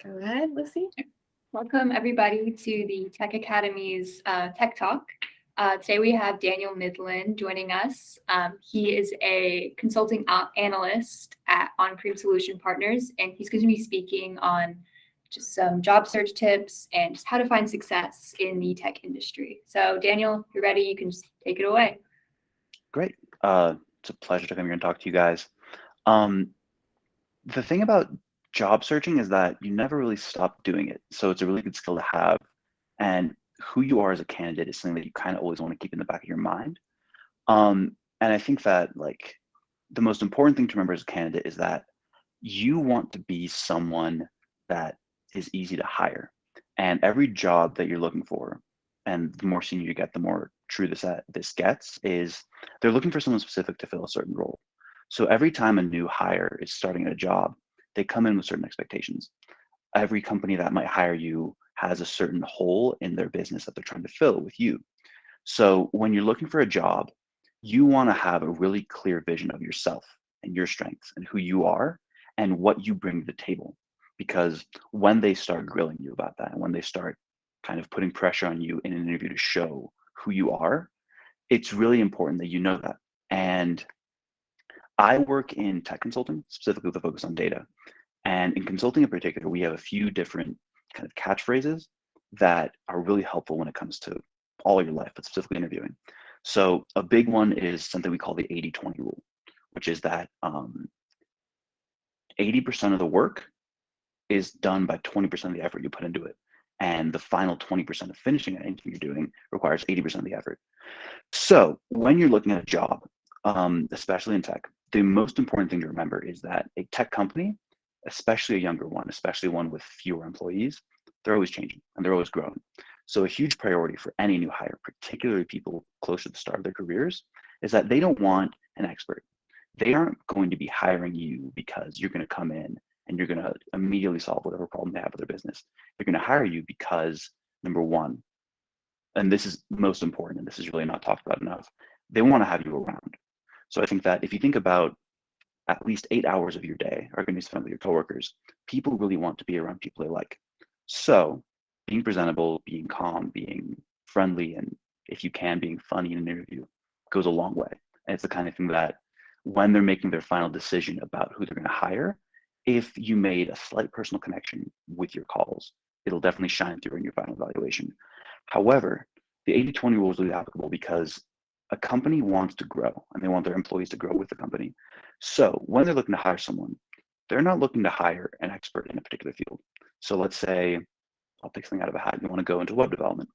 Go ahead, Lucy. Welcome, everybody, to the Tech Academy's Tech Talk. Today we have Daniel Mindlin joining us. He is a consulting analyst at OnPrem Solution Partners, and he's going to be speaking on just some job search tips and just how to find success in the tech industry. So, Daniel, if you're ready, you can just take it away. Great. It's a pleasure to come here and talk to you guys. The thing about job searching is that you never really stop doing it. So it's a really good skill to have. And who you are as a candidate is something that you kind of always want to keep in the back of your mind. And I think that like the most important thing to remember as a candidate is that you want to be someone that is easy to hire. And every job that you're looking for, and the more senior you get, the more true this gets, is they're looking for someone specific to fill a certain role. So every time a new hire is starting at a job, they come in with certain expectations. Every company that might hire you has a certain hole in their business that they're trying to fill with you. So when you're looking for a job, you want to have a really clear vision of yourself and your strengths and who you are and what you bring to the table. Because when they start grilling you about that, and when they start kind of putting pressure on you in an interview to show who you are, it's really important that you know that. And I work in tech consulting, specifically with a focus on data. And in consulting in particular, we have a few different kind of catchphrases that are really helpful when it comes to all your life, but specifically interviewing. So a big one is something we call the 80-20 rule, which is that 80% of the work is done by 20% of the effort you put into it. And the final 20% of finishing anything you're doing requires 80% of the effort. So when you're looking at a job, especially in tech, the most important thing to remember is that a tech company, especially a younger one, especially one with fewer employees, they're always changing and they're always growing. So a huge priority for any new hire, particularly people close to the start of their careers, is that they don't want an expert. They aren't going to be hiring you because you're going to come in and you're going to immediately solve whatever problem they have with their business. They're going to hire you because, number one, and this is most important, and this is really not talked about enough, they want to have you around. So I think that if you think about at least 8 hours of your day are going to be spent with your coworkers, people really want to be around people they like. So being presentable, being calm, being friendly, and if you can, being funny in an interview goes a long way. And it's the kind of thing that when they're making their final decision about who they're going to hire, if you made a slight personal connection with your calls, it'll definitely shine through in your final evaluation. However, the 80-20 rule is really applicable because a company wants to grow and they want their employees to grow with the company. So when they're looking to hire someone, they're not looking to hire an expert in a particular field. So let's say, I'll pick something out of a hat, you want to go into web development.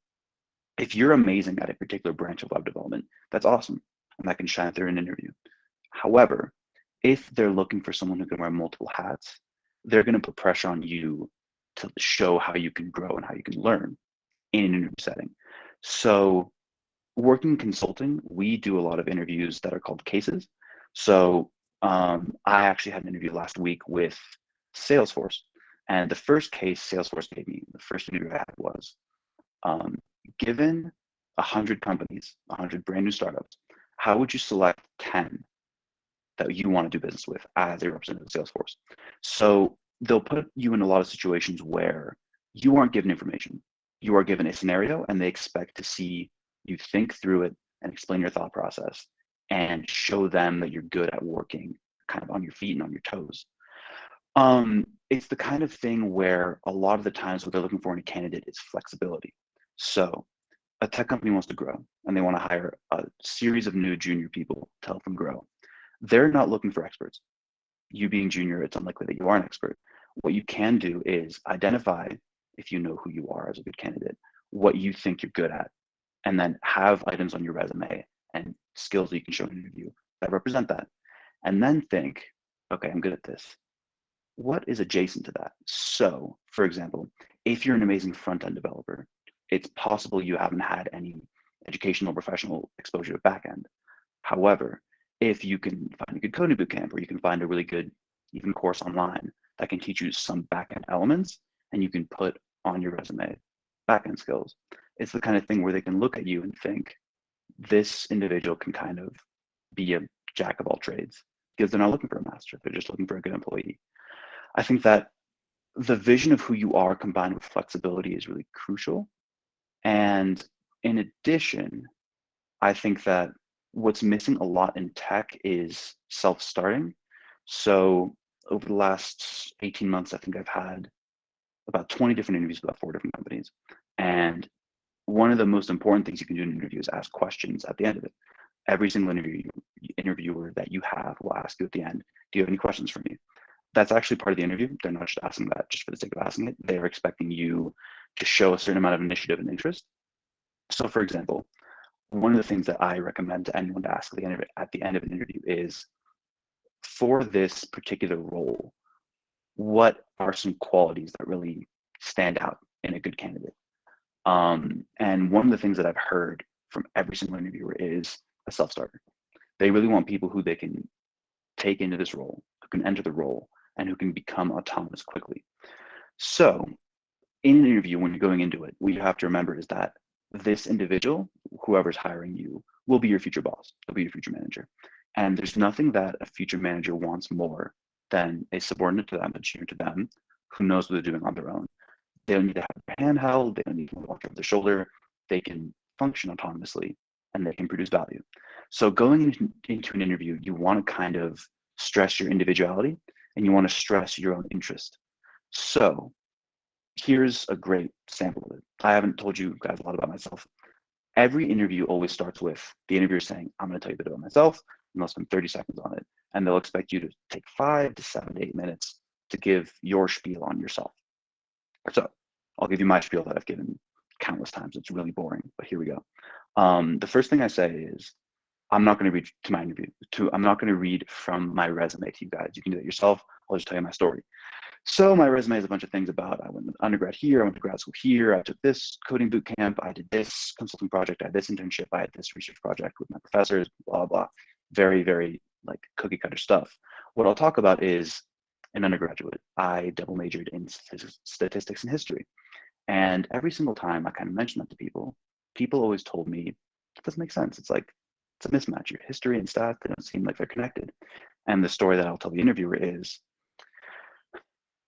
If you're amazing at a particular branch of web development, that's awesome, and that can shine through an interview. However, if they're looking for someone who can wear multiple hats, they're going to put pressure on you to show how you can grow and how you can learn in an interview setting. So working consulting, we do a lot of interviews that are called cases. So I actually had an interview last week with Salesforce. And the first case Salesforce gave me, the first interview I had was, given 100 companies, 100 brand new startups, how would you select 10 that you want to do business with as a representative of Salesforce? So they'll put you in a lot of situations where you aren't given information. You are given a scenario and they expect to see you think through it and explain your thought process and show them that you're good at working kind of on your feet and on your toes. It's the kind of thing where a lot of the times what they're looking for in a candidate is flexibility. So a tech company wants to grow and they want to hire a series of new junior people to help them grow. They're not looking for experts. You being junior, it's unlikely that you are an expert. What you can do is identify, if you know who you are as a good candidate, what you think you're good at, and then have items on your resume and skills that you can show in an interview that represent that. And then think, okay, I'm good at this. What is adjacent to that? So, for example, if you're an amazing front-end developer, it's possible you haven't had any educational professional exposure to back-end. However, if you can find a good coding bootcamp, or you can find a really good even course online that can teach you some back-end elements, and you can put on your resume back-end skills, it's the kind of thing where they can look at you and think, this individual can kind of be a jack of all trades, because they're not looking for a master, they're just looking for a good employee. I think that the vision of who you are combined with flexibility is really crucial. And in addition, I think that what's missing a lot in tech is self-starting. So over the last 18 months, I think I've had about 20 different interviews with about 4 different companies. And one of the most important things you can do in an interview is ask questions at the end of it. Every single interviewer that you have will ask you at the end, do you have any questions for me? That's actually part of the interview. They're not just asking that just for the sake of asking it. They're expecting you to show a certain amount of initiative and interest. So for example, one of the things that I recommend to anyone to ask at the end of an interview is, for this particular role, what are some qualities that really stand out in a good candidate? And one of the things that I've heard from every single interviewer is a self-starter. They really want people who they can take into this role, who can enter the role, and who can become autonomous quickly. So in an interview, when you're going into it, what you have to remember is that this individual, whoever's hiring you, will be your future boss. They'll be your future manager. And there's nothing that a future manager wants more than a subordinate to them, a junior to them, who knows what they're doing on their own. They don't need to have their hand held. They don't need to watch over their shoulder. They can function autonomously and they can produce value. So going into an interview, you want to kind of stress your individuality and you want to stress your own interest. So here's a great sample of it. I haven't told you guys a lot about myself. Every interview always starts with the interviewer saying, I'm going to tell you a bit about myself, and they'll spend 30 seconds on it. And they'll expect you to take 5 to 7 to 8 minutes to give your spiel on yourself. So I'll give you my spiel that I've given countless times. It's really boring, but here we go. The first thing I say is, I'm not going to read to my interview. I'm not going to read from my resume to you guys. You can do that yourself. I'll just tell you my story. So my resume is a bunch of things about, I went to undergrad here, I went to grad school here, I took this coding boot camp, I did this consulting project, I had this internship, I had this research project with my professors, blah, blah. Very, very like cookie cutter stuff. What I'll talk about is an undergraduate. I double majored in statistics and history. And every single time I kind of mentioned that to people, people always told me, it doesn't make sense. It's like, it's a mismatch. Your history and stats, they don't seem like they're connected. And the story that I'll tell the interviewer is,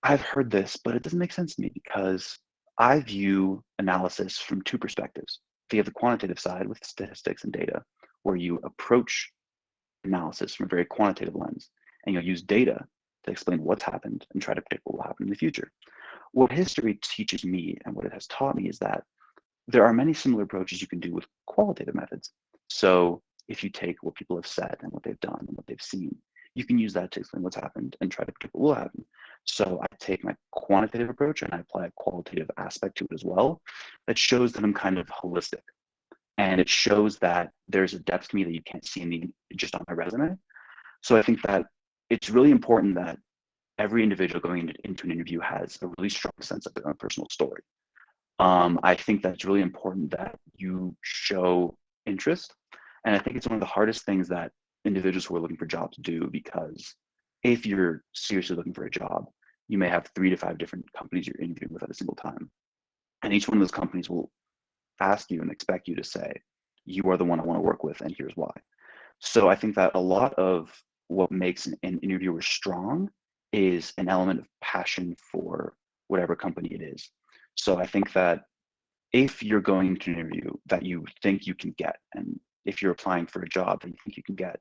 I've heard this, but it doesn't make sense to me because I view analysis from 2 perspectives. You have the quantitative side with statistics and data, where you approach analysis from a very quantitative lens, and you'll use data to explain what's happened and try to predict what will happen in the future. What history teaches me and what it has taught me is that there are many similar approaches you can do with qualitative methods. So if you take what people have said and what they've done and what they've seen, you can use that to explain what's happened and try to predict what will happen. So I take my quantitative approach and I apply a qualitative aspect to it as well. That shows that I'm kind of holistic. And it shows that there's a depth to me that you can't see just on my resume. So I think that it's really important that every individual going into an interview has a really strong sense of their own personal story. I think that's really important that you show interest. And I think it's one of the hardest things that individuals who are looking for jobs do, because if you're seriously looking for a job, you may have 3 to 5 different companies you're interviewing with at a single time. And each one of those companies will ask you and expect you to say, you are the one I want to work with, and here's why. So I think that a lot of what makes an interviewer strong is an element of passion for whatever company it is. So I think that if you're going to an interview that you think you can get, and if you're applying for a job that you think you can get,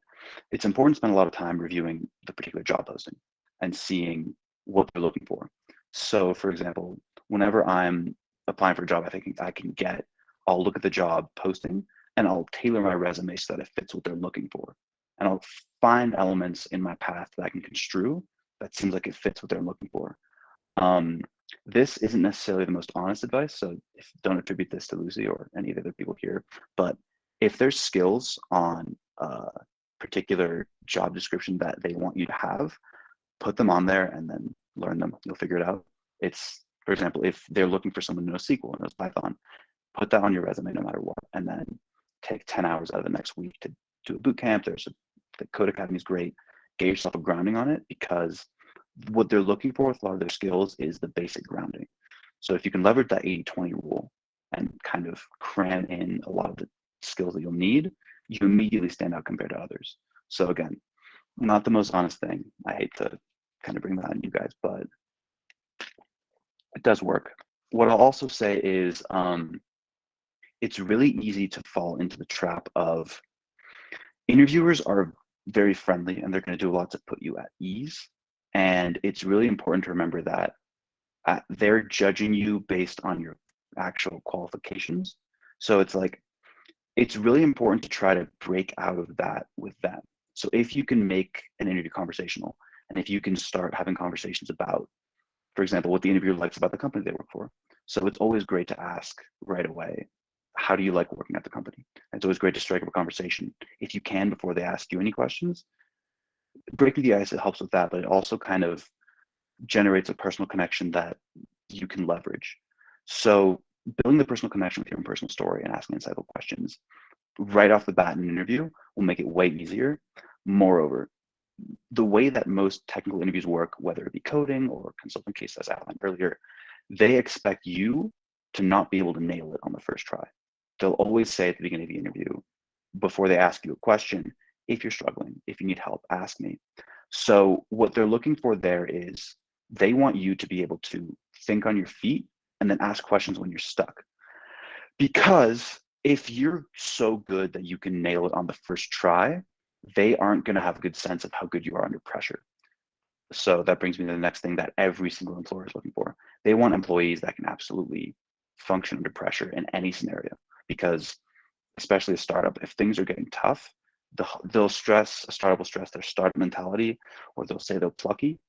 it's important to spend a lot of time reviewing the particular job posting and seeing what they're looking for. So for example, whenever I'm applying for a job I think I can get, I'll look at the job posting and I'll tailor my resume so that it fits what they're looking for. And I'll find elements in my path that I can construe that seems like it fits what they're looking for. This isn't necessarily the most honest advice, so don't attribute this to Lucy or any of the other people here, but if there's skills on a particular job description that they want you to have, put them on there and then learn them. You'll figure it out. It's, for example, if they're looking for someone who knows SQL and knows Python, put that on your resume no matter what, and then take 10 hours out of the next week to do a boot camp. The Code Academy is great. Get yourself a grounding on it, because what they're looking for with a lot of their skills is the basic grounding. So if you can leverage that 80-20 rule and kind of cram in a lot of the skills that you'll need, you immediately stand out compared to others. So again, not the most honest thing. I hate to kind of bring that on you guys, but It does work. What I'll also say is it's really easy to fall into the trap of interviewers are very friendly and they're going to do a lot to put you at ease. And it's really important to remember that they're judging you based on your actual qualifications. So it's really important to try to break out of that with them. So if you can make an interview conversational, and if you can start having conversations about, for example, what the interviewer likes about the company they work for. So it's always great to ask right away, how do you like working at the company? It's always great to strike up a conversation. If you can, before they ask you any questions, breaking the ice, it helps with that, but it also kind of generates a personal connection that you can leverage. So building the personal connection with your own personal story and asking insightful questions right off the bat in an interview will make it way easier. Moreover, the way that most technical interviews work, whether it be coding or consulting case as outlined earlier, they expect you to not be able to nail it on the first try. They'll always say at the beginning of the interview, before they ask you a question, if you're struggling, if you need help, ask me. So what they're looking for there is they want you to be able to think on your feet and then ask questions when you're stuck. Because if you're so good that you can nail it on the first try, they aren't going to have a good sense of how good you are under pressure. So that brings me to the next thing that every single employer is looking for. They want employees that can absolutely function under pressure in any scenario, because especially a startup, if things are getting tough, they'll stress, a startup will stress their startup mentality, or they'll say they're plucky,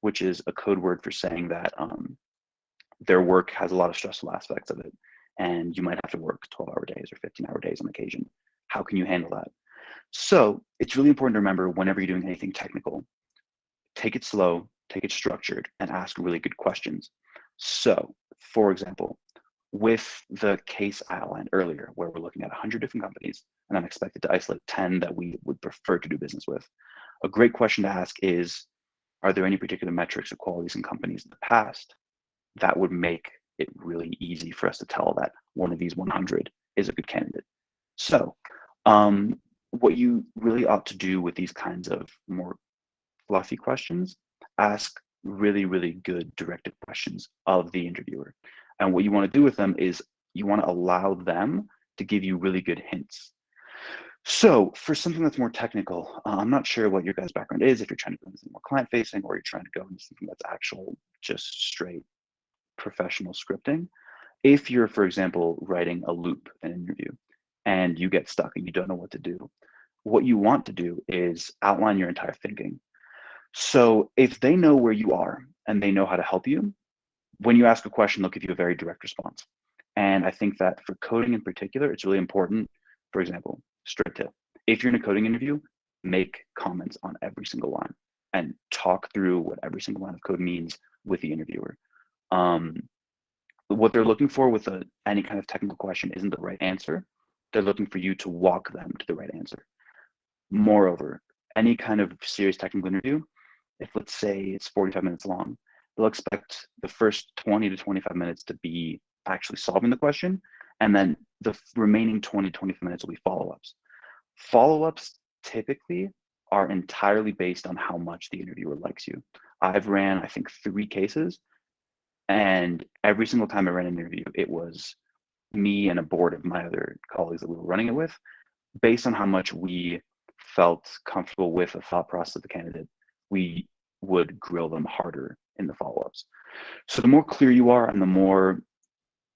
which is a code word for saying that their work has a lot of stressful aspects of it. And you might have to work 12-hour days or 15-hour days on occasion. How can you handle that? So it's really important to remember whenever you're doing anything technical, take it slow, take it structured, and ask really good questions. So, for example, with the case I outlined earlier, where we're looking at 100 different companies, and I'm expected to isolate 10 that we would prefer to do business with, a great question to ask is, are there any particular metrics or qualities in companies in the past that would make it really easy for us to tell that one of these 100 is a good candidate? So, what you really ought to do with these kinds of more fluffy questions, ask really, really good directed questions of the interviewer. And what you want to do with them is you want to allow them to give you really good hints. So for something that's more technical, I'm not sure what your guys' background is, if you're trying to go into something more client facing or you're trying to go into something that's actual, just straight professional scripting. If you're, for example, writing a loop in an interview and you get stuck and you don't know what to do, what you want to do is outline your entire thinking. So if they know where you are and they know how to help you, when you ask a question, they'll give you a very direct response. And I think that for coding in particular, it's really important. For example, straight tip. If you're in a coding interview, make comments on every single line and talk through what every single line of code means with the interviewer. What they're looking for with any kind of technical question isn't the right answer. They're looking for you to walk them to the right answer. Moreover, any kind of serious technical interview, if let's say it's 45 minutes long, they'll expect the first 20 to 25 minutes to be actually solving the question, and then the remaining 20 to 25 minutes will be follow-ups. Follow-ups typically are entirely based on how much the interviewer likes you. I've ran, I think, 3 cases, and every single time I ran an interview, it was me and a board of my other colleagues that we were running it with, based on how much we felt comfortable with the thought process of the candidate, we would grill them harder in the follow-ups. So the more clear you are and the more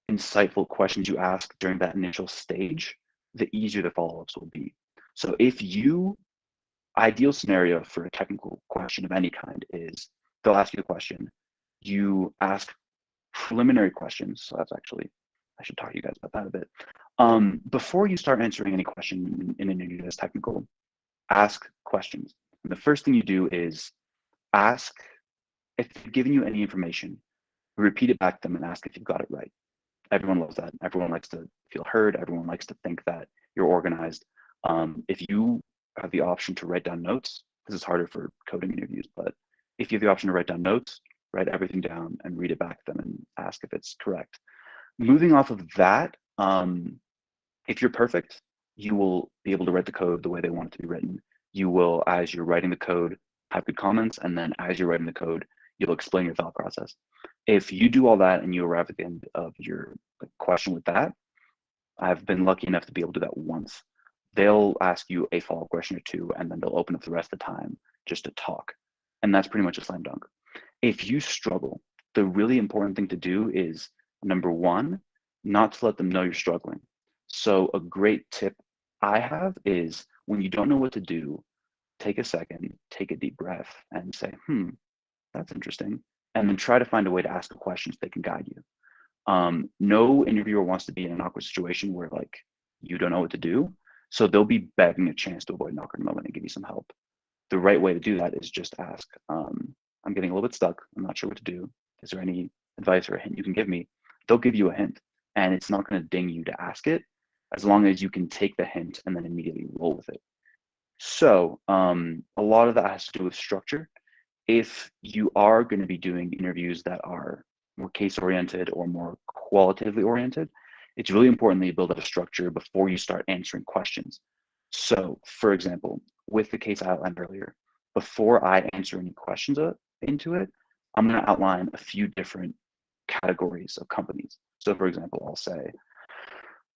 insightful questions you ask during that initial stage, the easier the follow-ups will be. So if you, ideal scenario for a technical question of any kind is they'll ask you a question, you ask preliminary questions. So that's actually, I should talk to you guys about that a bit. Before you start answering any question in an interview that's technical, ask questions. And the first thing you do is ask if they've given you any information, repeat it back to them and ask if you've got it right. Everyone loves that. Everyone likes to feel heard. Everyone likes to think that you're organized. If you have the option to write down notes, this is harder for coding interviews, but if you have the option to write down notes, write everything down and read it back to them and ask if it's correct. Moving off of that, if you're perfect, you will be able to write the code the way they want it to be written. You will, as you're writing the code, have good comments, and then as you're writing the code, You'll explain your thought process. If you do all that and you arrive at the end of your question with that, I've been lucky enough to be able to do that once. They'll ask you a follow-up question or two, and then they'll open up the rest of the time just to talk. And that's pretty much a slam dunk. If you struggle, the really important thing to do is, number one, not to let them know you're struggling. So a great tip I have is when you don't know what to do, take a second, take a deep breath and say, that's interesting. And then try to find a way to ask the questions that can guide you. No interviewer wants to be in an awkward situation where like you don't know what to do. So they'll be begging a chance to avoid an awkward moment and give you some help. The right way to do that is just ask, I'm getting a little bit stuck. I'm not sure what to do. Is there any advice or a hint you can give me? They'll give you a hint, and it's not going to ding you to ask it as long as you can take the hint and then immediately roll with it. So a lot of that has to do with structure. If you are going to be doing interviews that are more case oriented or more qualitatively oriented, it's really important that you build up a structure before you start answering questions. So for example, with the case I outlined earlier, before I answer any questions into it, I'm going to outline a few different categories of companies. So for example, I'll say,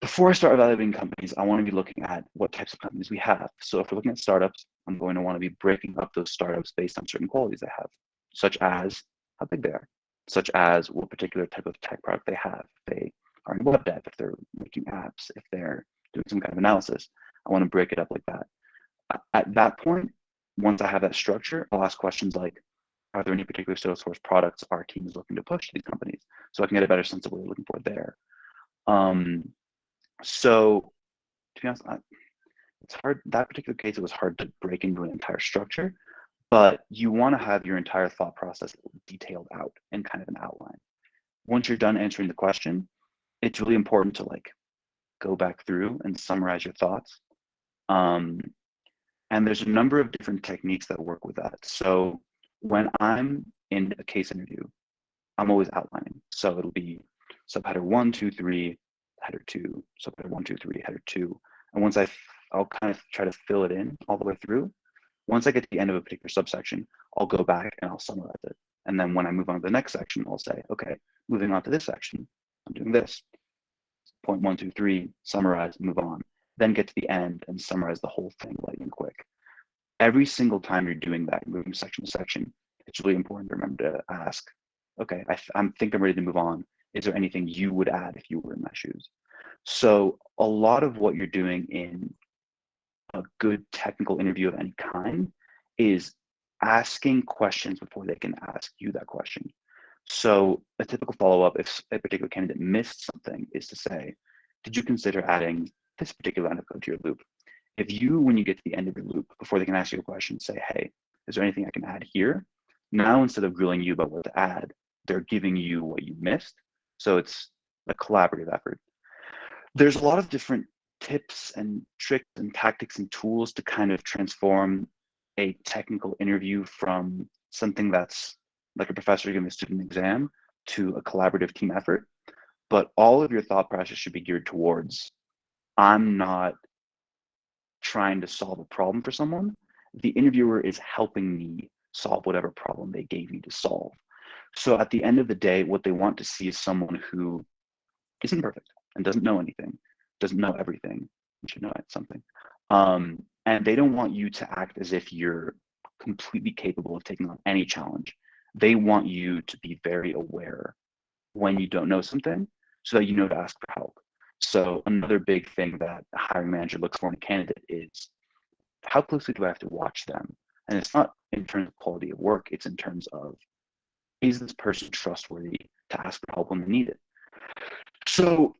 before I start evaluating companies, I want to be looking at what types of companies we have. So if we're looking at startups, I'm going to want to be breaking up those startups based on certain qualities they have, such as how big they are, such as what particular type of tech product they have. If they are in web dev, if they're making apps, if they're doing some kind of analysis, I want to break it up like that. At that point, once I have that structure, I'll ask questions like, are there any particular Salesforce products our team is looking to push to these companies? So I can get a better sense of what we're looking for there. So to be honest, it's hard. That particular case, it was hard to break into an entire structure, but you want to have your entire thought process detailed out and kind of an outline. Once you're done answering the question, it's really important to like go back through and summarize your thoughts. And there's a number of different techniques that work with that. So when I'm in a case interview, I'm always outlining. So it'll be subheader 1, 2, 3, header 2, subheader 1, 2, 3, header 2. And once I'll kind of try to fill it in all the way through. Once I get to the end of a particular subsection, I'll go back and I'll summarize it. And then when I move on to the next section, I'll say, okay, moving on to this section, I'm doing this. Point 1, 2, 3, summarize, move on. Then get to the end and summarize the whole thing lightning quick. Every single time you're doing that, moving section to section, it's really important to remember to ask, okay, I think I'm ready to move on. Is there anything you would add if you were in my shoes? So a lot of what you're doing in a good technical interview of any kind is asking questions before they can ask you that question. So a typical follow-up, if a particular candidate missed something, is to say, did you consider adding this particular line of code to your loop? If you, when you get to the end of your loop, before they can ask you a question, say, hey, is there anything I can add here? Now, instead of grilling you about what to add, they're giving you what you missed. So it's a collaborative effort. There's a lot of different tips and tricks and tactics and tools to kind of transform a technical interview from something that's like a professor giving a student an exam to a collaborative team effort. But all of your thought process should be geared towards, I'm not trying to solve a problem for someone. The interviewer is helping me solve whatever problem they gave me to solve. So at the end of the day, what they want to see is someone who isn't perfect and doesn't know anything, doesn't know everything. You should know something. And they don't want you to act as if you're completely capable of taking on any challenge. They want you to be very aware when you don't know something so that you know to ask for help. So another big thing that a hiring manager looks for in a candidate is, how closely do I have to watch them? And it's not in terms of quality of work, it's in terms of, is this person trustworthy to ask for help when they need it? So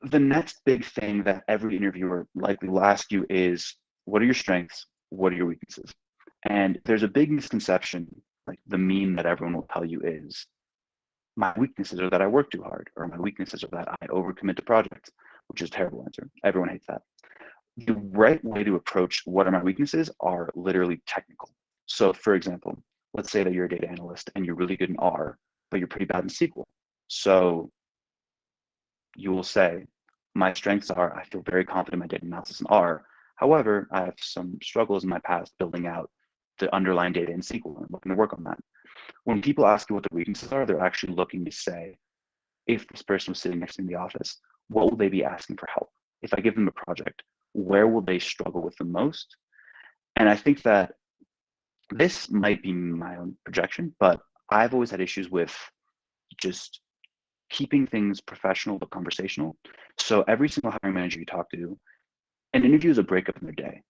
the next big thing that every interviewer likely will ask you is, what are your strengths? What are your weaknesses? And there's a big misconception, like the meme that everyone will tell you is, my weaknesses are that I work too hard, or my weaknesses are that I overcommit to projects, which is a terrible answer. Everyone hates that. The right way to approach what are my weaknesses are literally technical. So for example, let's say that you're a data analyst and you're really good in R, but you're pretty bad in SQL. So you will say, my strengths are, I feel very confident in my data analysis in R. However, I have some struggles in my past building out the underlying data in SQL and looking to work on that. When people ask you what the weaknesses are, they're actually looking to say, if this person was sitting next to me in the office, what will they be asking for help? If I give them a project, where will they struggle with the most? And I think that this might be my own projection, but I've always had issues with just keeping things professional but conversational. So every single hiring manager you talk to, an interview is a breakup in their day.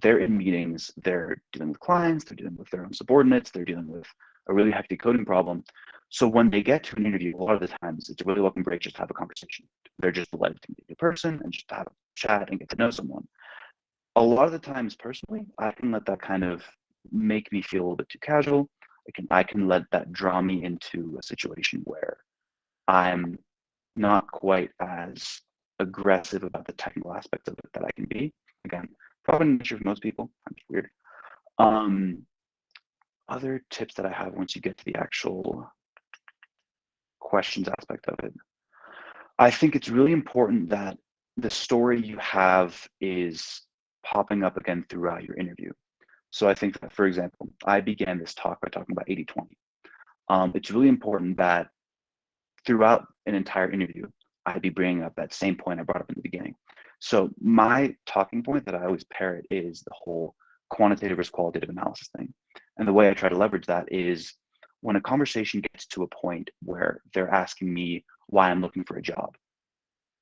They're in meetings, they're dealing with clients, they're dealing with their own subordinates, they're dealing with a really hectic coding problem. So when they get to an interview, a lot of the times it's a really welcome break just to have a conversation. They're just delighted to meet a person and just to have a chat and get to know someone. A lot of the times, personally, I can let that kind of make me feel a little bit too casual. I can let that draw me into a situation where I'm not quite as aggressive about the technical aspects of it that I can be. Again, probably not sure for most people. I'm just weird. Um, Other tips that I have once you get to the actual questions aspect of it, I think it's really important that the story you have is popping up again throughout your interview. So I think that, for example, I began this talk by talking about 80-20. It's really important that throughout an entire interview, I'd be bringing up that same point I brought up in the beginning. So my talking point that I always parrot is the whole quantitative versus qualitative analysis thing. And the way I try to leverage that is when a conversation gets to a point where they're asking me why I'm looking for a job,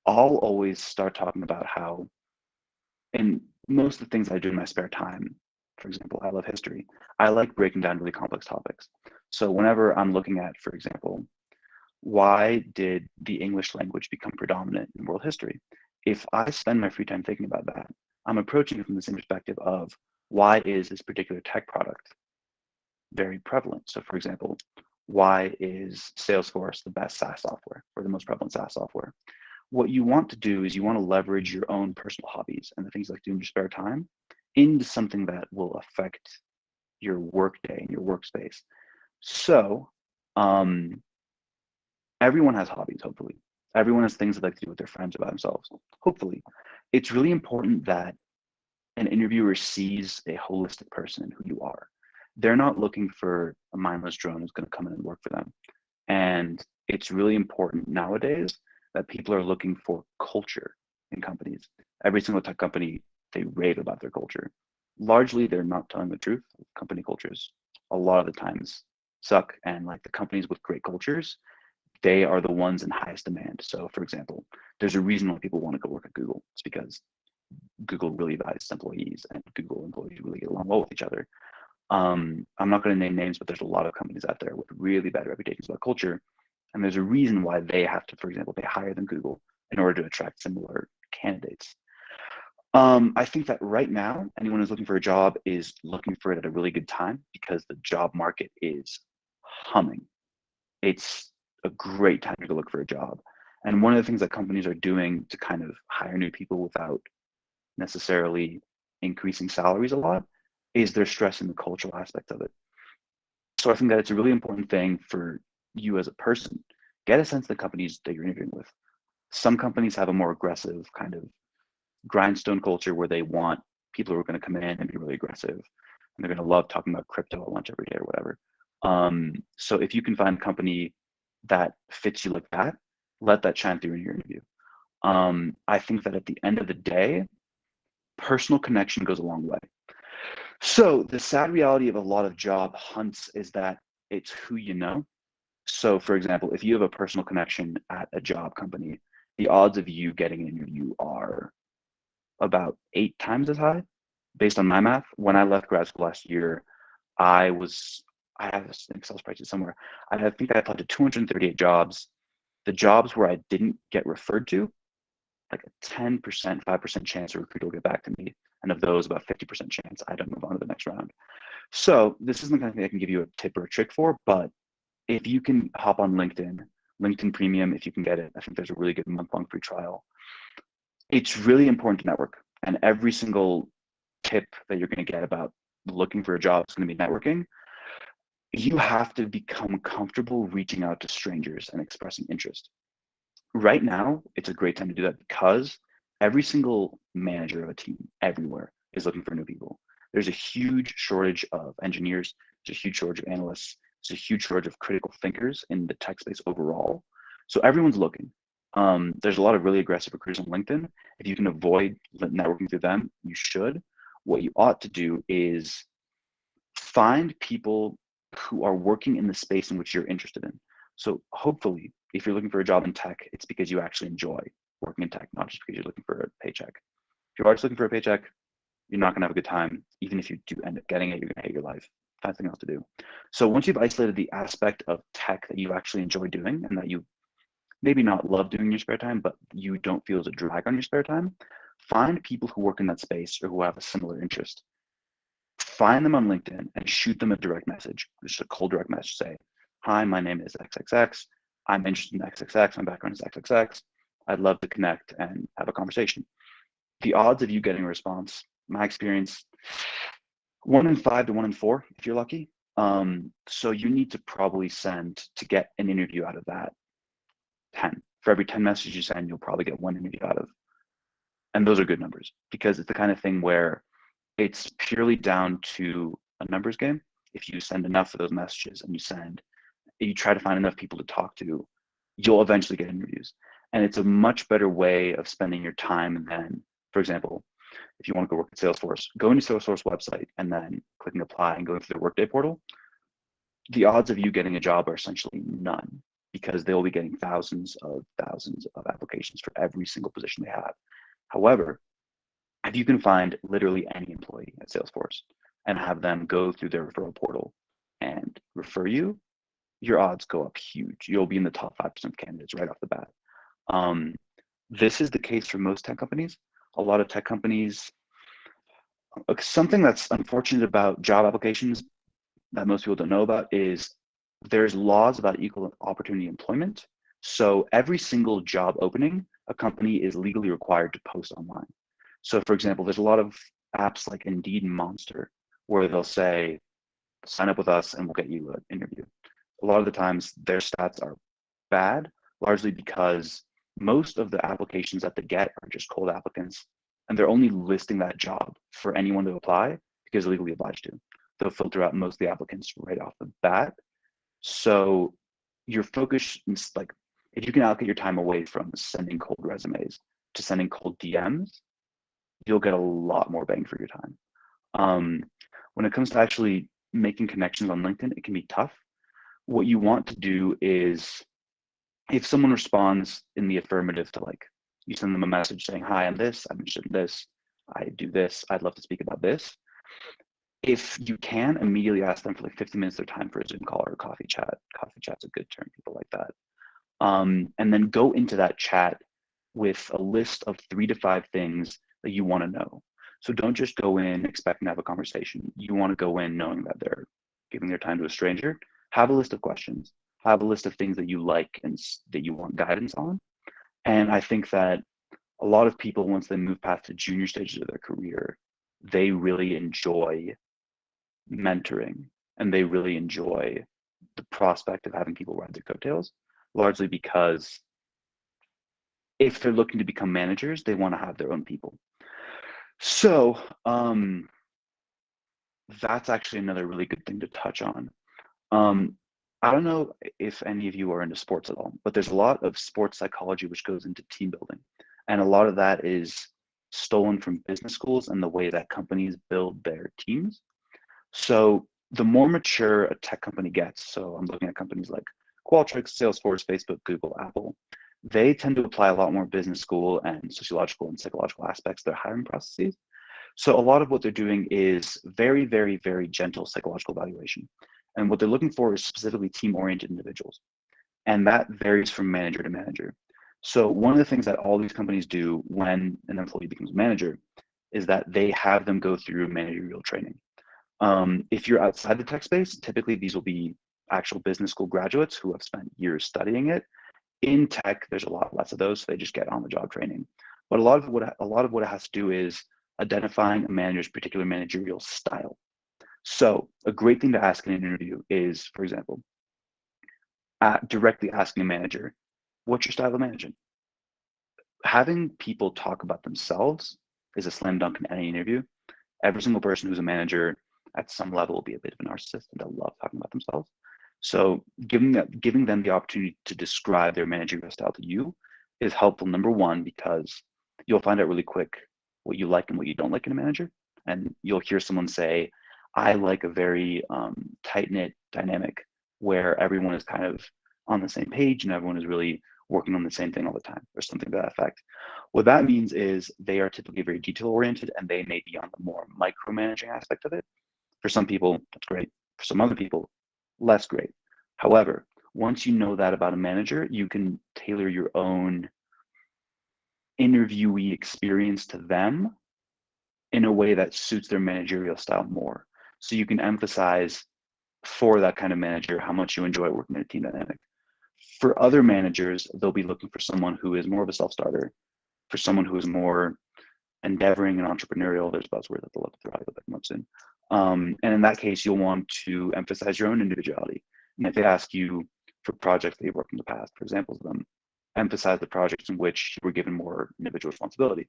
I'll always start talking about how, in most of the things I do in my spare time, for example, I love history. I like breaking down really complex topics. So whenever I'm looking at, for example, why did the English language become predominant in world history? If I spend my free time thinking about that, I'm approaching it from the same perspective of why is this particular tech product very prevalent? So for example, why is Salesforce the best SaaS software or the most prevalent SaaS software? What you want to do is you want to leverage your own personal hobbies and the things you like to do in your spare time into something that will affect your workday and your workspace. So everyone has hobbies, hopefully. Everyone has things they like to do with their friends or by themselves, hopefully. It's really important that an interviewer sees a holistic person in who you are. They're not looking for a mindless drone who's going to come in and work for them. And it's really important nowadays that people are looking for culture in companies. Every single tech company, they rave about their culture. Largely, they're not telling the truth. Company cultures, a lot of the times, suck. And like the companies with great cultures, they are the ones in highest demand. So for example, there's a reason why people want to go work at Google. It's because Google really values employees and Google employees really get along well with each other. I'm not going to name names, but there's a lot of companies out there with really bad reputations about culture. And there's a reason why they have to, for example, pay higher than Google in order to attract similar candidates. I think that right now, anyone who's looking for a job is looking for it at a really good time because the job market is humming. It's a great time to go look for a job. And one of the things that companies are doing to kind of hire new people without necessarily increasing salaries a lot is they're stressing the cultural aspect of it. So I think that it's a really important thing for you as a person. Get a sense of the companies that you're interviewing with. Some companies have a more aggressive kind of grindstone culture where they want people who are going to come in and be really aggressive. And they're going to love talking about crypto at lunch every day or whatever. So if you can find a company that fits you like that, let that shine through in your interview. I think that at the end of the day, personal connection goes a long way. So the sad reality of a lot of job hunts is that it's who you know. So for example, if you have a personal connection at a job company, the odds of you getting an interview are about 8 times as high based on my math. When I left grad school last year, I have this Excel spreadsheet somewhere. I think I applied to 238 jobs. The jobs where I didn't get referred to, like a 10%, 5% chance a recruiter will get back to me. And of those, about 50% chance I don't move on to the next round. So this isn't the kind of thing I can give you a tip or a trick for, but if you can hop on LinkedIn Premium, if you can get it, I think there's a really good month-long free trial. It's really important to network. And every single tip that you're going to get about looking for a job is going to be networking. You have to become comfortable reaching out to strangers and expressing interest. Right now, it's a great time to do that because every single manager of a team everywhere is looking for new people. There's a huge shortage of engineers. There's a huge shortage of analysts. There's a huge shortage of critical thinkers in the tech space overall. So everyone's looking. There's a lot of really aggressive recruiters on LinkedIn. If you can avoid networking through them, you should. What you ought to do is find people who are working in the space in which you're interested in. So hopefully, if you're looking for a job in tech, it's because you actually enjoy working in tech, not just because you're looking for a paycheck. If you're always looking for a paycheck, you're not going to have a good time. Even if you do end up getting it, you're going to hate your life. Find something else to do. So once you've isolated the aspect of tech that you actually enjoy doing and that you maybe not love doing in your spare time, but you don't feel as a drag on your spare time, find people who work in that space or who have a similar interest. Find them on LinkedIn and shoot them a direct message, just a cold direct message. Say, hi, my name is XXX. I'm interested in XXX. My background is XXX. I'd love to connect and have a conversation. The odds of you getting a response, my experience, 1 in 5 to 1 in 4, if you're lucky. So you need to probably send, to get an interview out of that, 10. For every 10 messages you send, you'll probably get 1 interview out of. And those are good numbers, because it's the kind of thing where it's purely down to a numbers game. If you send enough of those messages and you try to find enough people to talk to, you'll eventually get interviews. And it's a much better way of spending your time than, for example, if you want to go work at Salesforce, going to Salesforce website and then clicking apply and going through the Workday portal. The odds of you getting a job are essentially none, because they will be getting thousands of applications for every single position they have. However, if you can find literally any employee at Salesforce and have them go through their referral portal and refer you, your odds go up huge. You'll be in the top 5% of candidates right off the bat. This is the case for most tech companies. A lot of tech companies, something that's unfortunate about job applications that most people don't know about is there's laws about equal opportunity employment. So every single job opening, a company is legally required to post online. So for example, there's a lot of apps like Indeed and Monster where they'll say, sign up with us and we'll get you an interview. A lot of the times their stats are bad, largely because most of the applications that they get are just cold applicants, and they're only listing that job for anyone to apply because they're legally obliged to. They'll filter out most of the applicants right off the bat. So your focus is like, if you can allocate your time away from sending cold resumes to sending cold DMs, you'll get a lot more bang for your time. When it comes to actually making connections on LinkedIn, it can be tough. What you want to do is, if someone responds in the affirmative to, like, you send them a message saying, hi, I'm this, I'm interested in this, I do this, I'd love to speak about this. If you can, immediately ask them for like 15 minutes of their time for a Zoom call or a coffee chat. Coffee chat's a good term, people like that. And then go into that chat with a list of 3 to 5 things that you want to know. So don't just go in expecting to have a conversation. You want to go in knowing that they're giving their time to a stranger. Have a list of questions. Have a list of things that you like and that you want guidance on. And I think that a lot of people, once they move past the junior stages of their career, they really enjoy mentoring and they really enjoy the prospect of having people ride their coattails, largely because if they're looking to become managers, they want to have their own people. So that's actually another really good thing to touch on. I don't know if any of you are into sports at all, but there's a lot of sports psychology which goes into team building. And a lot of that is stolen from business schools and the way that companies build their teams. So the more mature a tech company gets, so I'm looking at companies like Qualtrics, Salesforce, Facebook, Google, Apple, they tend to apply a lot more business school and sociological and psychological aspects to their hiring processes. So a lot of what they're doing is very, very, very gentle psychological evaluation. And what they're looking for is specifically team-oriented individuals. And that varies from manager to manager. So one of the things that all these companies do when an employee becomes a manager is that they have them go through managerial training. If you're outside the tech space, typically these will be actual business school graduates who have spent years studying it. In tech, there's a lot less of those, so they just get on-the-job training. But a lot of what it has to do is identifying a manager's particular managerial style. So a great thing to ask in an interview is, for example, directly asking a manager, what's your style of managing? Having people talk about themselves is a slam dunk in any interview. Every single person who's a manager at some level will be a bit of a narcissist and they'll love talking about themselves. So giving them the opportunity to describe their managerial style to you is helpful, number one, because you'll find out really quick what you like and what you don't like in a manager. And you'll hear someone say, I like a very tight-knit dynamic where everyone is kind of on the same page and everyone is really working on the same thing all the time, or something to that effect. What that means is they are typically very detail-oriented and they may be on the more micromanaging aspect of it. For some people, that's great. For some other people, less great. However, once you know that about a manager, you can tailor your own interviewee experience to them in a way that suits their managerial style more. So you can emphasize for that kind of manager how much you enjoy working in a team dynamic. For other managers, they'll be looking for someone who is more of a self-starter, for someone who is more endeavoring and entrepreneurial. There's buzzwords that they'll love to throw out that come up soon. And in that case, you'll want to emphasize your own individuality. And if they ask you for projects that you've worked in the past, for examples of them, emphasize the projects in which you were given more individual responsibility.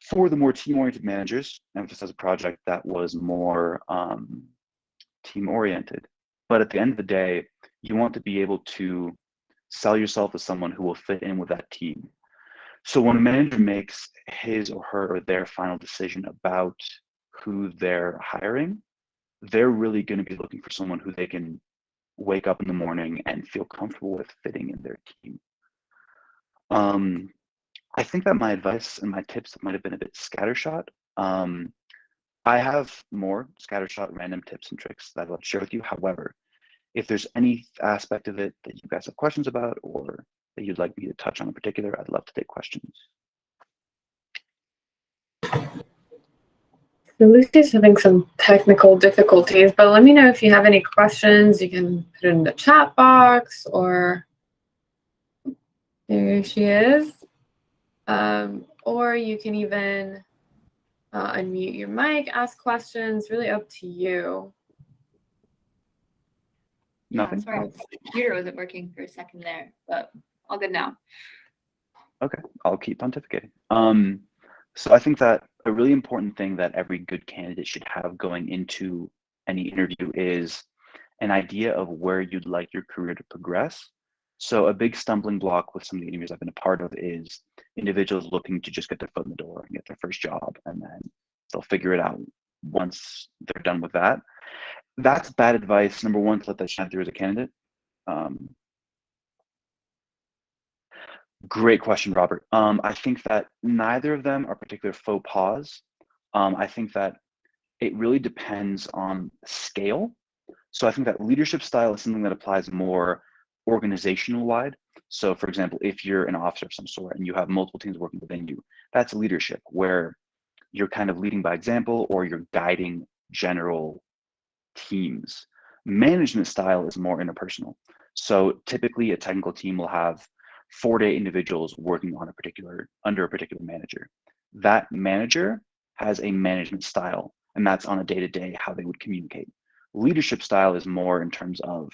For the more team-oriented managers, emphasize a project that was more team-oriented. But at the end of the day, you want to be able to sell yourself as someone who will fit in with that team. So when a manager makes his or her or their final decision about who they're hiring, they're really going to be looking for someone who they can wake up in the morning and feel comfortable with fitting in their team. I think that my advice and my tips might have been a bit scattershot. I have more scattershot random tips and tricks that I'd love to share with you. However, if there's any aspect of it that you guys have questions about or that you'd like me to touch on in particular, I'd love to take questions. Lucy's having some technical difficulties, but let me know if you have any questions. You can put it in the chat box, or there she is. Or you can even unmute your mic, ask questions, really up to you. Nothing? Sorry, the computer wasn't working for a second there, but all good now. Okay, I'll keep pontificating. So I think that a really important thing that every good candidate should have going into any interview is an idea of where you'd like your career to progress. So a big stumbling block with some of the interviews I've been a part of is individuals looking to just get their foot in the door and get their first job, and then they'll figure it out once they're done with that. That's bad advice. Number one, to let that shine through as a candidate. Great question, Robert. I think that neither of them are particular faux pas. I think that it really depends on scale. So I think that leadership style is something that applies more organizational wide. So for example, if you're an officer of some sort and you have multiple teams working within you, that's leadership, where you're kind of leading by example or you're guiding general teams. Management style is more interpersonal. So typically a technical team will have 4 to 8 individuals working on under a particular manager. That manager has a management style, and that's on a day-to-day how they would communicate. Leadership style is more in terms of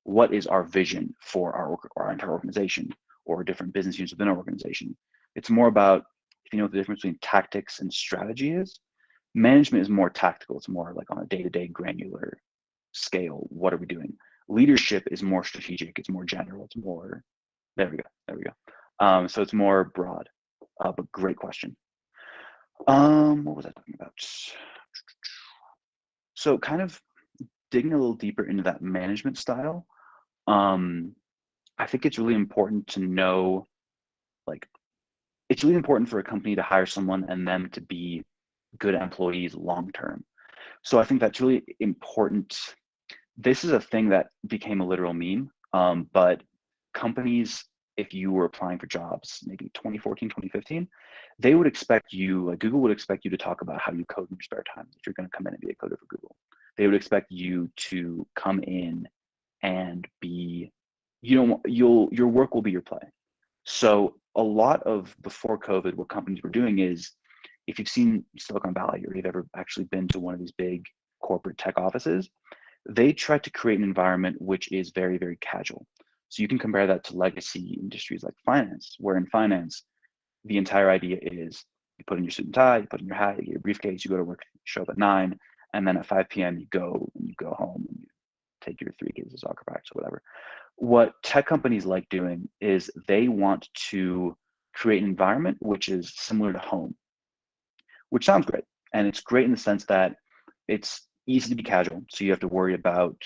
what is our vision for our entire organization or different business units within our organization. It's more about, if you know what the difference between tactics and strategy is, management is more tactical. It's more like on a day-to-day granular scale. What are we doing? Leadership is more strategic. It's more general. It's more, there we go. So it's more broad, but great question. What was I talking about? So kind of digging a little deeper into that management style, I think it's really important to know, like, it's really important for a company to hire someone and them to be good employees long term. So I think that's really important. This is a thing that became a literal meme, but companies, if you were applying for jobs, maybe 2014, 2015, they would expect you, like Google would expect you to talk about how you code in your spare time if you're going to come in and be a coder for Google. They would expect you to come in and be, your work will be your play. So a lot of before COVID, what companies were doing is, if you've seen Silicon Valley or you've ever actually been to one of these big corporate tech offices, they try to create an environment which is very, very casual. So you can compare that to legacy industries like finance, where in finance, the entire idea is you put in your suit and tie, you put in your hat, you get your briefcase, you go to work, show up at 9, and then at 5 p.m. you go home and you take your 3 kids to soccer practice or whatever. What tech companies like doing is they want to create an environment which is similar to home, which sounds great. And it's great in the sense that it's easy to be casual. So you have to worry about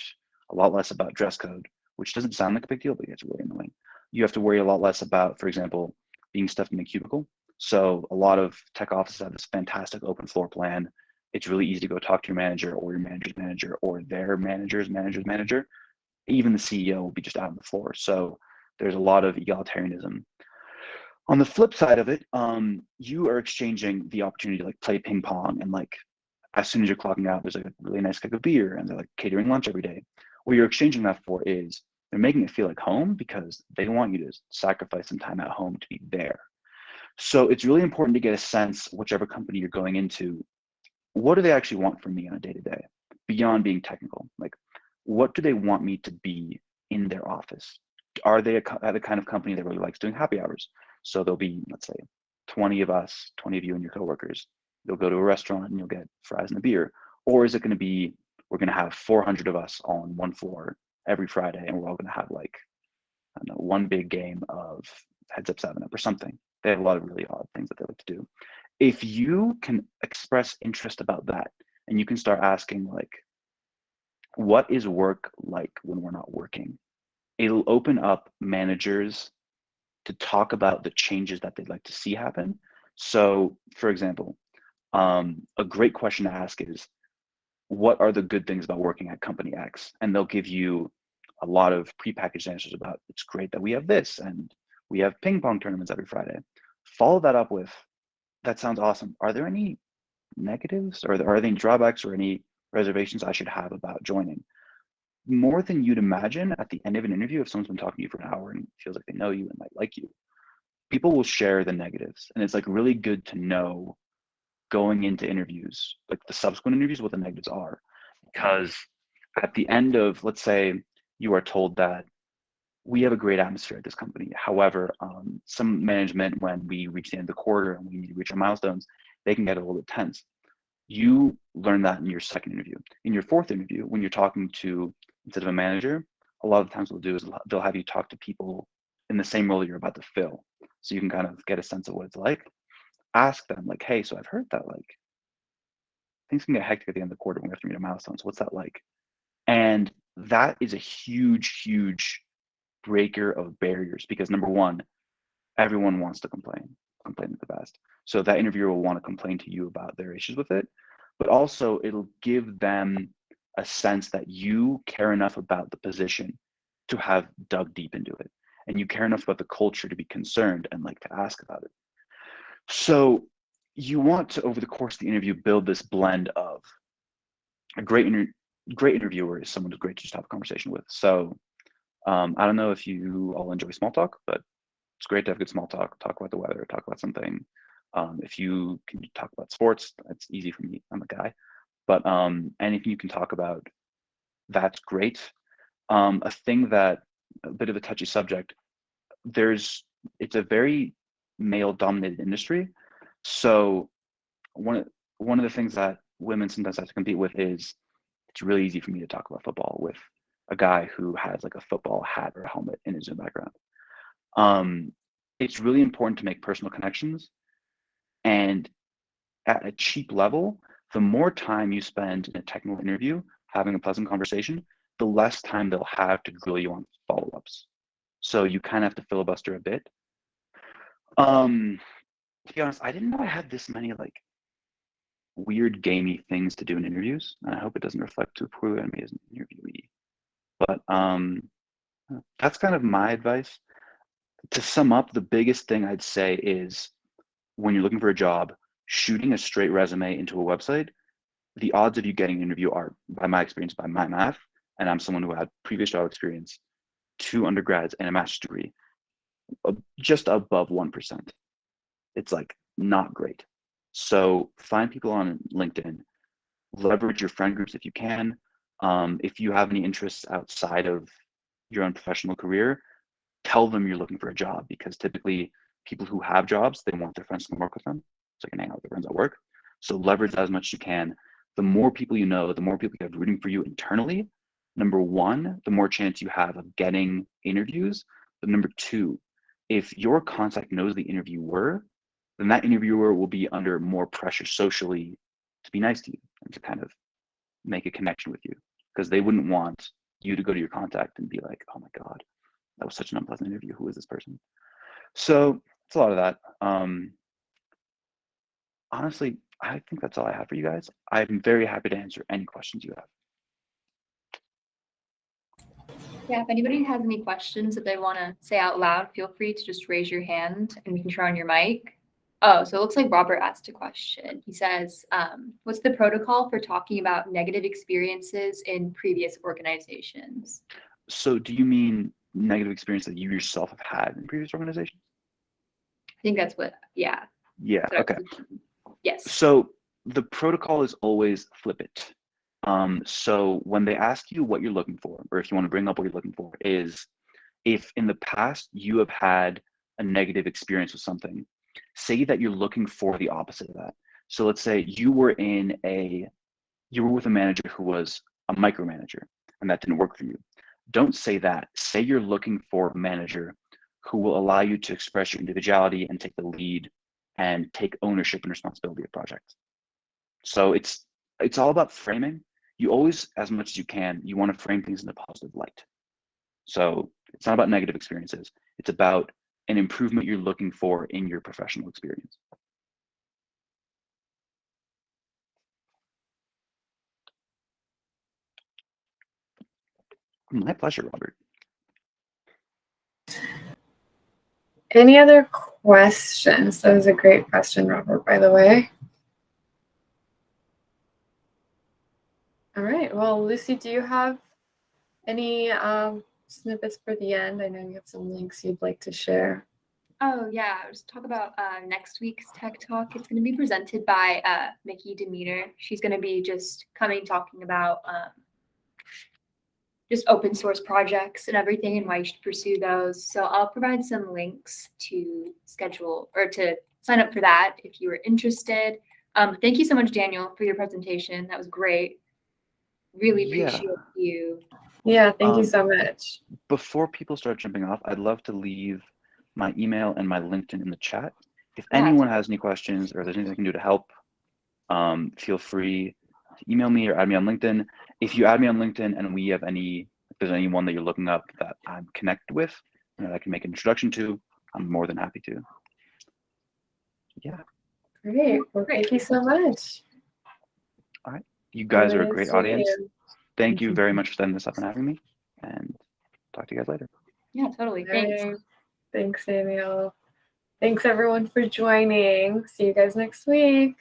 a lot less about dress code, which doesn't sound like a big deal, but it's really annoying. You have to worry a lot less about, for example, being stuffed in a cubicle. So a lot of tech offices have this fantastic open floor plan. It's really easy to go talk to your manager or your manager's manager or their manager's manager's manager. Even the CEO will be just out on the floor. So there's a lot of egalitarianism. On the flip side of it, you are exchanging the opportunity to like play ping pong, and like as soon as you're clocking out, there's like a really nice keg of beer, and they're like catering lunch every day. What you're exchanging that for is they're making it feel like home because they want you to sacrifice some time at home to be there. So it's really important to get a sense, whichever company you're going into, what do they actually want from me on a day-to-day beyond being technical? Like, what do they want me to be in their office? Are they the kind of company that really likes doing happy hours? So there'll be, let's say, 20 of us, 20 of you and your coworkers. You'll go to a restaurant and you'll get fries and a beer. Or is it going to be, we're going to have 400 of us on one floor every Friday, and we're all going to have like, I don't know, one big game of Heads Up, 7-Up or something. They have a lot of really odd things that they like to do. If you can express interest about that, and you can start asking like, what is work like when we're not working? It'll open up managers to talk about the changes that they'd like to see happen. So for example, a great question to ask is, what are the good things about working at company X? And they'll give you a lot of prepackaged answers about, it's great that we have this, and we have ping pong tournaments every Friday. Follow that up with, that sounds awesome. Are there any negatives, or are there any drawbacks or any reservations I should have about joining? More than you'd imagine, at the end of an interview, if someone's been talking to you for an hour and feels like they know you and might like you, people will share the negatives. And it's like really good to know going into interviews, like the subsequent interviews, what the negatives are. Because at the end of, let's say you are told that we have a great atmosphere at this company. However, some management, when we reach the end of the quarter and we need to reach our milestones, they can get a little bit tense. You learn that in your second interview. In your fourth interview, when you're talking to, instead of a manager, a lot of the times what they'll do is they'll have you talk to people in the same role you're about to fill. So you can kind of get a sense of what it's like. Ask them like, hey, so I've heard that like things can get hectic at the end of the quarter when we have to meet our milestones. What's that like? And that is a huge, huge breaker of barriers, because number one, everyone wants to complain at the best. So that interviewer will want to complain to you about their issues with it, but also it'll give them a sense that you care enough about the position to have dug deep into it, and you care enough about the culture to be concerned and like to ask about it. So you want to, over the course of the interview, build this blend of a great interviewer is someone who's great to just have a conversation with. So I don't know if you all enjoy small talk, but it's great to have good small talk, talk about the weather, talk about something. If you can talk about sports, that's easy for me, I'm a guy. But anything you can talk about, that's great. A thing that, a bit of a touchy subject, it's a very male dominated industry. So one of the things that women sometimes have to compete with is, it's really easy for me to talk about football with a guy who has like a football hat or a helmet in his Zoom background. It's really important to make personal connections, and at a cheap level, the more time you spend in a technical interview having a pleasant conversation, the less time they'll have to grill you on follow-ups. So you kind of have to filibuster a bit. To be honest, I didn't know I had this many like weird gamey things to do in interviews, and I hope it doesn't reflect too poorly on me as an interviewee. But that's kind of my advice. To sum up, the biggest thing I'd say is, when you're looking for a job, shooting a straight resume into a website, the odds of you getting an interview are, by my experience, by my math, and I'm someone who had previous job experience, 2 undergrads and a master's degree, just above 1%. It's like not great. So find people on LinkedIn, leverage your friend groups if you can. If you have any interests outside of your own professional career, tell them you're looking for a job, because typically people who have jobs, they want their friends to work with them, so you can hang out with their friends at work. So leverage that as much as you can. The more people you know, the more people you have rooting for you internally, number one, the more chance you have of getting interviews. But number two, if your contact knows the interviewer, then that interviewer will be under more pressure socially to be nice to you and to kind of make a connection with you, because they wouldn't want you to go to your contact and be like, oh my God, that was such an unpleasant interview. Who is this person? So it's a lot of that. Honestly, I think that's all I have for you guys. I'm very happy to answer any questions you have. Yeah, if anybody has any questions that they want to say out loud, feel free to just raise your hand and we can turn on your mic. Oh, so it looks like Robert asked a question. He says, what's the protocol for talking about negative experiences in previous organizations? So do you mean negative experience that you yourself have had in previous organizations? I think that's what, yeah. Yeah, So- okay. Yes. So the protocol is always flip it. So when they ask you what you're looking for, or if you want to bring up what you're looking for, is if in the past you have had a negative experience with something, say that you're looking for the opposite of that. So let's say you were with a manager who was a micromanager and that didn't work for you. Don't say that. Say you're looking for a manager who will allow you to express your individuality and take the lead and take ownership and responsibility of projects. So it's all about framing. You always, as much as you can, you want to frame things in a positive light. So it's not about negative experiences. It's about an improvement you're looking for in your professional experience. My pleasure, Robert. Any other questions? That was a great question, Robert, by the way. All right. Well, Lucy, do you have any snippets for the end? I know you have some links you'd like to share. Oh, yeah. Let's talk about next week's Tech Talk. It's going to be presented by Mickey Demeter. She's going to be just talking about just open source projects and everything and why you should pursue those. So I'll provide some links to schedule or to sign up for that if you are interested. Thank you so much, Daniel, for your presentation. That was great. Really appreciate you. Yeah, thank you so much. Before people start jumping off, I'd love to leave my email and my LinkedIn in the chat. If anyone has any questions or there's anything I can do to help, feel free to email me or add me on LinkedIn. If you add me on LinkedIn and if there's anyone that you're looking up that I'm connected with, that I can make an introduction to, I'm more than happy to. Yeah. Great. Well, thank you so much. All right. You guys are a Really great nice to meet audience. you. Thank you very much for setting this up and having me. And talk to you guys later. Yeah, totally. Thanks. Right. Thanks, Daniel. Thanks, everyone, for joining. See you guys next week.